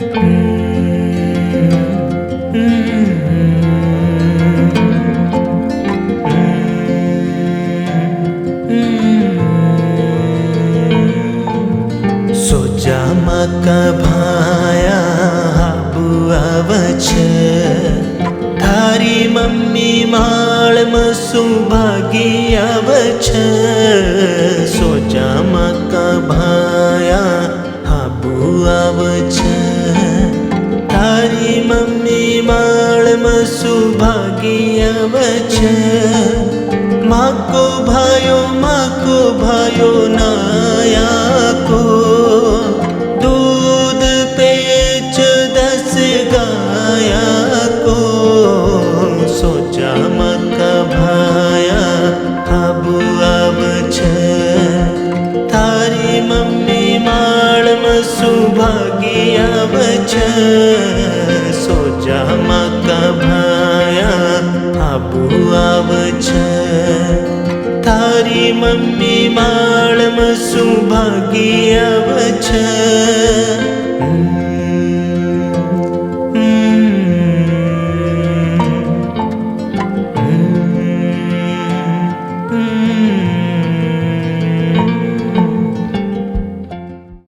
सोजामाका भाया बुआवछ थारी मम्मी माळમાં સુભાગી આવછ સોજામાકા ભાયા હાબુ આવછ તારી mummy માળમાં સુભાગી આવછ Macri ભાયો નાયાકો दूध पेच 10 गाया को सोजामाका भाया हाबु आवछ थारी मम्मी माळમાં સુભાગી आवछ सोजामाका भाया हाबु आवछ थारी मम्मी माळમાં સુભાગી आवछ।